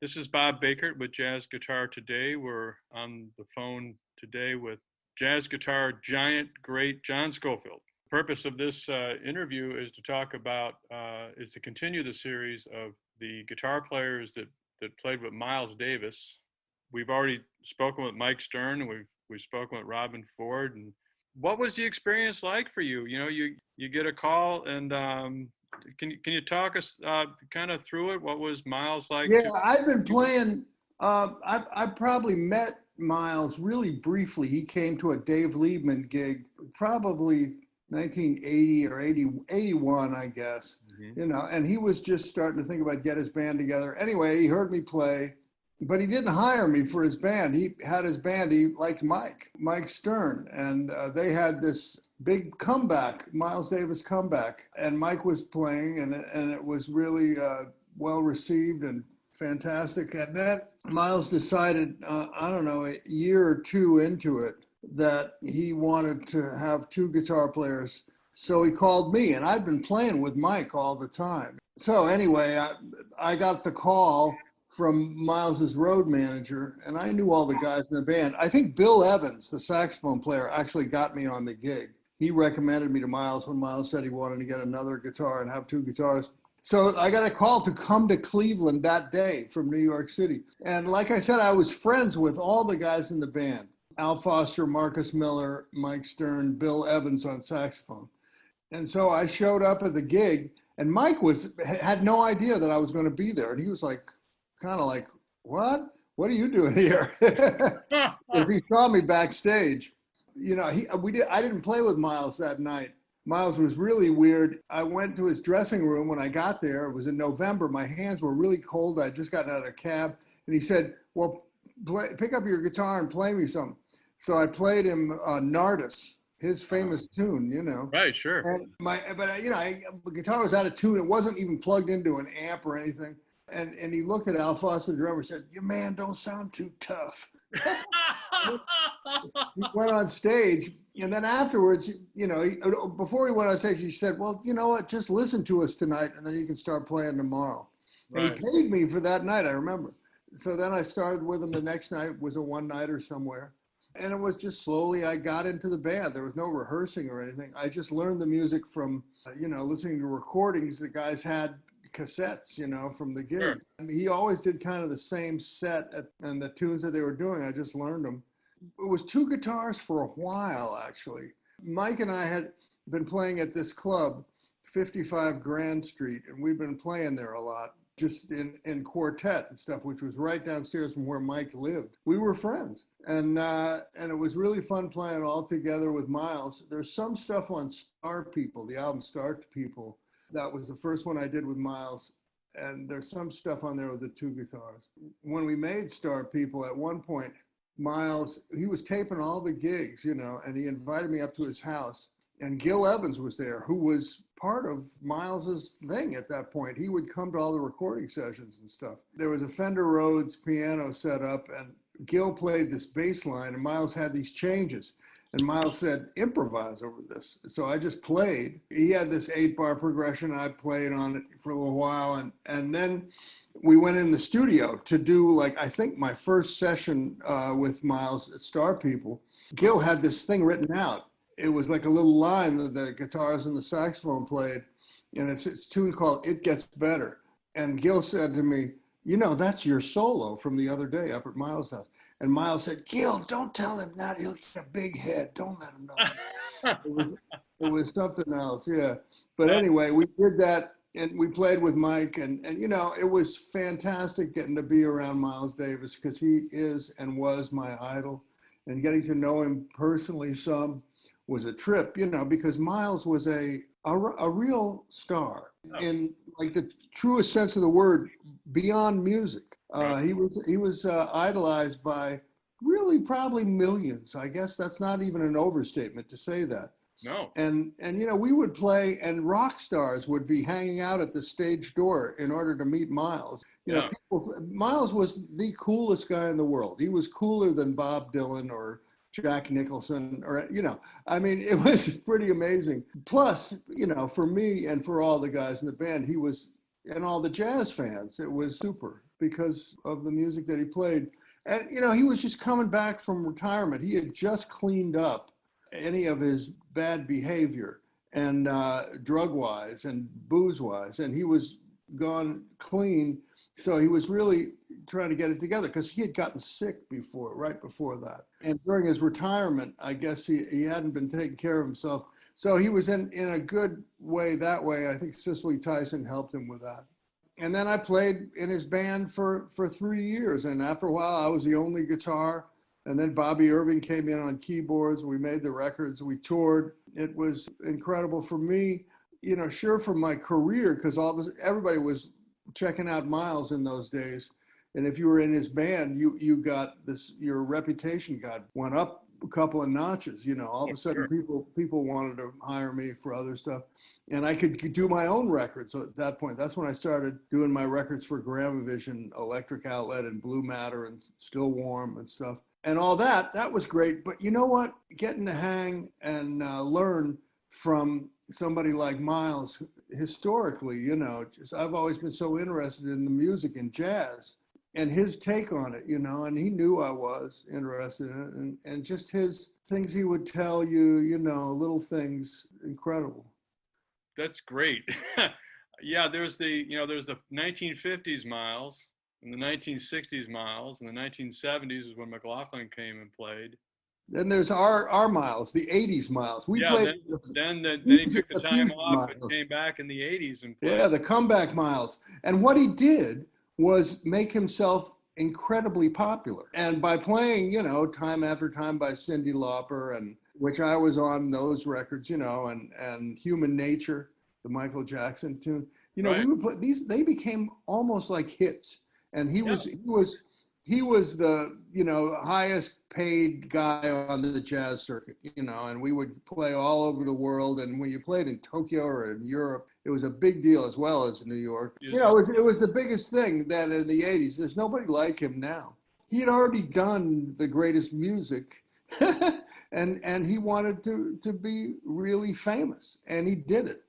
This is Bob Baker with Jazz Guitar Today. We're on the phone today with jazz guitar giant, great John Scofield. The purpose of this interview is to continue the series of the guitar players that played with Miles Davis. We've already spoken with Mike Stern, and we've spoken with Robin Ford. And what was the experience like for you? You know, you get a call, and can you talk us kind of through it? What was Miles like? Yeah, I've been playing. I probably met Miles really briefly. He came to a Dave Liebman gig, probably 1980 or 81, I guess. Mm-hmm. You know, and he was just starting to think about get his band together. Anyway, he heard me play, but he didn't hire me for his band. He had his band. He liked Mike Stern, and they had this big comeback, Miles Davis comeback, and Mike was playing, and it was really well received and fantastic. And then Miles decided, I don't know, a year or two into it, that he wanted to have two guitar players. So he called me, and I'd been playing with Mike all the time. So anyway, I got the call from Miles's road manager, and I knew all the guys in the band. I think Bill Evans, the saxophone player, actually got me on the gig. He recommended me to Miles when Miles said he wanted to get another guitar and have two guitars. So I got a call to come to Cleveland that day from New York City. And like I said, I was friends with all the guys in the band. Al Foster, Marcus Miller, Mike Stern, Bill Evans on saxophone. And so I showed up at the gig, and Mike had no idea that I was going to be there. And he was like, kind of like, what are you doing here? Because he saw me backstage. You know, I didn't play with Miles that night. Miles was really weird. I went to his dressing room when I got there. It was in November. My hands were really cold. I'd just gotten out of a cab. And he said, well, pick up your guitar and play me something. So I played him Nardis, his famous tune, you know. Right, sure. And the guitar was out of tune. It wasn't even plugged into an amp or anything. And he looked at Al Foster, the drummer, and said, your man don't sound too tough. He went on stage, and then afterwards, you know, before he went on stage, he said, well, you know what, just listen to us tonight, and then you can start playing tomorrow. Right. And he paid me for that night, I remember. So then I started with him the next night, was a one-nighter somewhere. And it was just slowly I got into the band. There was no rehearsing or anything. I just learned the music from, listening to recordings the guys had, cassettes, you know, from the gigs. Sure. And he always did kind of the same set and the tunes that they were doing. I just learned them. It was two guitars for a while, actually. Mike and I had been playing at this club, 55 Grand Street, and we've been playing there a lot, just in quartet and stuff, which was right downstairs from where Mike lived. We were friends, and it was really fun playing all together with Miles. There's some stuff on Star People, the album Star People. That was the first one I did with Miles, and there's some stuff on there with the two guitars. When we made Star People, at one point, Miles, he was taping all the gigs, you know, and he invited me up to his house, and Gil Evans was there, who was part of Miles's thing at that point. He would come to all the recording sessions and stuff. There was a Fender Rhodes piano set up, and Gil played this bass line, and Miles had these changes. And Miles said, improvise over this. So I just played. He had this 8-bar progression. I played on it for a little while. And then we went in the studio to do, like, I think my first session with Miles at Star People. Gil had this thing written out. It was like a little line that the guitars and the saxophone played. And it's a tune called It Gets Better. And Gil said to me, you know, that's your solo from the other day up at Miles' house. And Miles said, Gil, don't tell him that. He'll get a big head. Don't let him know. It was something else, yeah. But anyway, we did that, and we played with Mike. And you know, it was fantastic getting to be around Miles Davis, because he is and was my idol. And getting to know him personally some was a trip, you know, because Miles was a real star in, like, the truest sense of the word, beyond music. He was idolized by really probably millions. I guess that's not even an overstatement to say that. No. And you know, we would play, and rock stars would be hanging out at the stage door in order to meet Miles. You know, Miles was the coolest guy in the world. He was cooler than Bob Dylan or Jack Nicholson, or, you know, I mean, it was pretty amazing. Plus, you know, for me and for all the guys in the band, he was, and all the jazz fans, it was super. because of the music that he played. And, he was just coming back from retirement. He had just cleaned up any of his bad behavior and drug-wise and booze-wise. And he was gone clean. So he was really trying to get it together because he had gotten sick right before that. And during his retirement, I guess he hadn't been taking care of himself. So he was in a good way that way. I think Cicely Tyson helped him with that. And then I played in his band for 3 years. And after a while, I was the only guitar. And then Bobby Irving came in on keyboards. We made the records. We toured. It was incredible for me, sure, for my career, because everybody was checking out Miles in those days. And if you were in his band, you got your reputation went up a couple of notches. All of a sudden people wanted to hire me for other stuff, and I could do my own records at that point. That's when I started doing my records for Gramavision, Electric Outlet, and Blue Matter, and Still Warm and stuff, and all that. That was great. But you know what? Getting to hang and learn from somebody like Miles, historically, I've always been so interested in the music and jazz and his take on it, and he knew I was interested in it, and just his things he would tell you, little things, incredible. That's great. Yeah, there's the 1950s Miles and the 1960s Miles, and the 1970s is when McLaughlin came and played. Then there's our Miles, the 80s Miles. We played. Then he took the time off and came back in the 80s and played. Yeah, the comeback Miles. And what he did was make himself incredibly popular. And by playing, time after time by Cyndi Lauper, and which I was on those records, and Human Nature, the Michael Jackson tune, Right. We would play these. They became almost like hits. And he was the highest paid guy on the jazz circuit, and we would play all over the world. And when you played in Tokyo or in Europe, it was a big deal, as well as New York. Yes. It was the biggest thing then in the 80s. There's nobody like him now. He had already done the greatest music, and he wanted to be really famous, and he did it.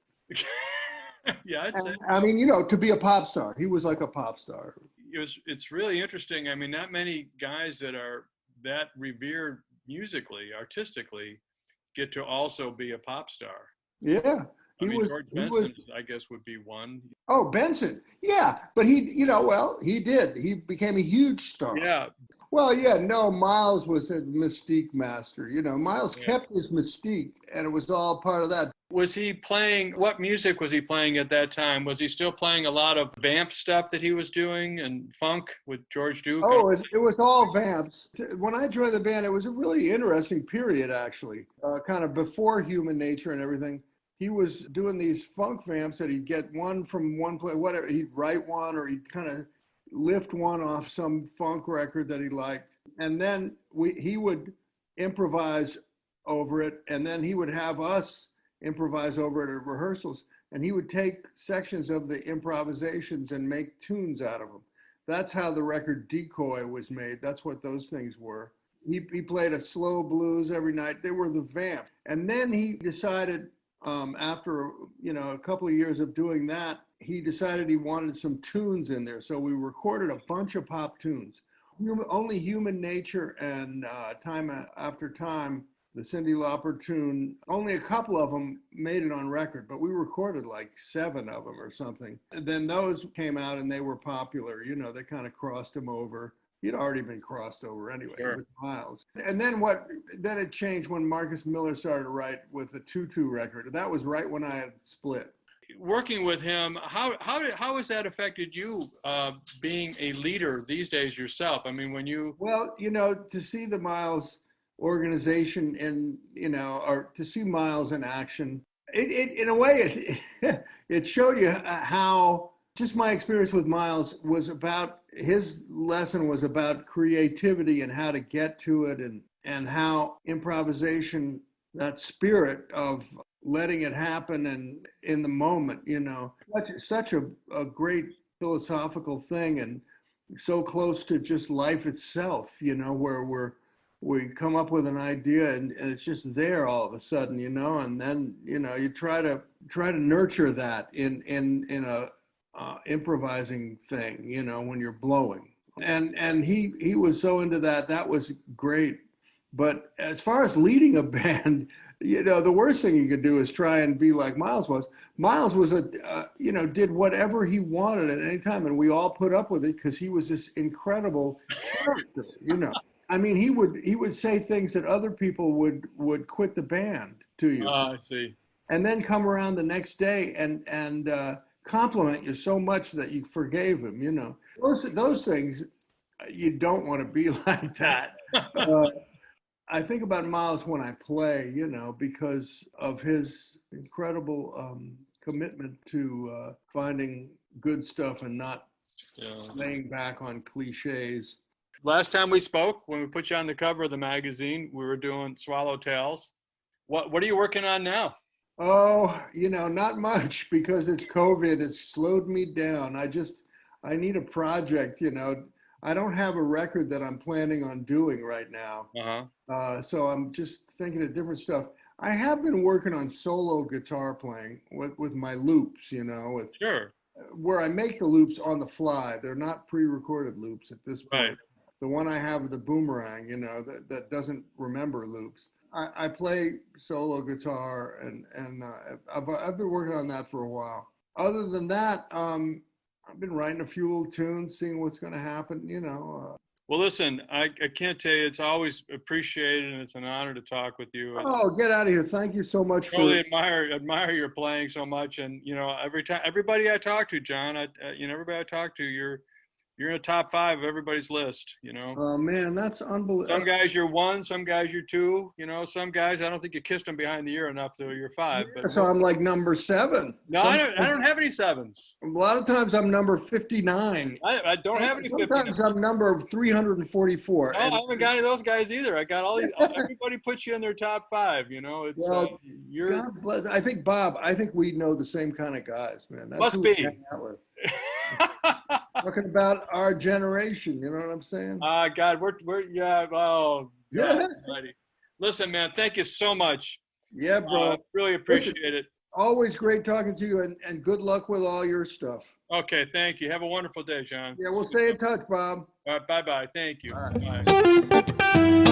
Yeah, I mean, to be a pop star. He was like a pop star. It's really interesting. I mean, not many guys that are that revered musically, artistically, get to also be a pop star. Yeah. George Benson, I guess, would be one. Oh, Benson. Yeah. But he did. He became a huge star. Yeah. Well, yeah, no, Miles was a mystique master. Miles kept his mystique, and it was all part of that. Was he playing, what music was he playing at that time? Was he still playing a lot of vamp stuff that he was doing and funk with George Duke? Oh, it was all vamps. When I joined the band, it was a really interesting period, actually, kind of before Human Nature and everything. He was doing these funk vamps that he'd get one from one place, whatever. He'd write one, or he'd kind of lift one off some funk record that he liked. And then he would improvise over it, and then he would have us improvise over it at rehearsals, and he would take sections of the improvisations and make tunes out of them. That's how the record Decoy was made. That's what those things were. He played a slow blues every night. They were the vamp. And then he decided, after a couple of years of doing that, he decided he wanted some tunes in there. So we recorded a bunch of pop tunes. Only Human Nature and Time After Time, the Cyndi Lauper tune, only a couple of them made it on record, but we recorded like 7 of them or something. And then those came out and they were popular. They kind of crossed him over. He'd already been crossed over anyway. Sure. It was Miles. And then then it changed when Marcus Miller started to write with the Tutu record. That was right when I had split. Working with him, how has that affected you, being a leader these days yourself? I mean, when you... Well, to see the Miles organization and, or to see Miles in action, it in a way, it showed you how, just my experience with Miles was about, his lesson was about creativity and how to get to it, and how improvisation, that spirit of letting it happen and in the moment, such a great philosophical thing, and so close to just life itself, where we come up with an idea and it's just there all of a sudden, and then, you try to nurture that in improvising thing, you know, when you're blowing. And he was so into that. That was great. But as far as leading a band, you know, the worst thing you could do is try and be like Miles was. Miles was you know, did whatever he wanted at any time, and we all put up with it because he was this incredible character. You know, I mean, he would say things that other people would quit the band to you. I see. And then come around the next day and compliment you so much that you forgave him. You know, those things, you don't want to be like that. I think about Miles when I play, you know, because of his incredible commitment to finding good stuff and not laying back on cliches. Last time we spoke, when we put you on the cover of the magazine, we were doing Swallow Tales. What are you working on now? Oh, you know, not much because it's COVID. It's slowed me down. I need a project, you know. I don't have a record that I'm planning on doing right now. So I'm just thinking of different stuff. I have been working on solo guitar playing with my loops, you know, where I make the loops on the fly. They're not pre-recorded loops at this point. Right. The one I have, the Boomerang, you know, that doesn't remember loops. I play solo guitar and I've been working on that for a while. Other than that, I've been writing a few little tunes, seeing what's going to happen, you know. Well, listen, I can't tell you, it's always appreciated and it's an honor to talk with you. Oh, get out of here. Thank you so much. Really admire your playing so much. And, you know, everybody I talk to, John, everybody I talk to, you're in the top 5 of everybody's list, you know. Oh, man, that's unbelievable. Some guys you're 1, some guys you're 2, you know, some guys, I don't think you kissed them behind the ear enough so you're 5. But so I'm like number 7. No, I don't have any 7s. A lot of times I'm number 59. I don't have any 59. Sometimes I'm number 344. No, I haven't got any of those guys either. I got all these, everybody puts you in their top 5, you know. It's God bless. I think we know the same kind of guys, man. That's must who be. we hang out with. Talking about our generation, you know what I'm saying? God, we're yeah. Oh, yeah. Buddy. Listen, man, thank you so much. Yeah, bro. Really appreciate it. Always great talking to you, and good luck with all your stuff. Okay, thank you. Have a wonderful day, John. Yeah, we'll stay in touch, Bob. All right, bye-bye. Thank you. Bye. Bye.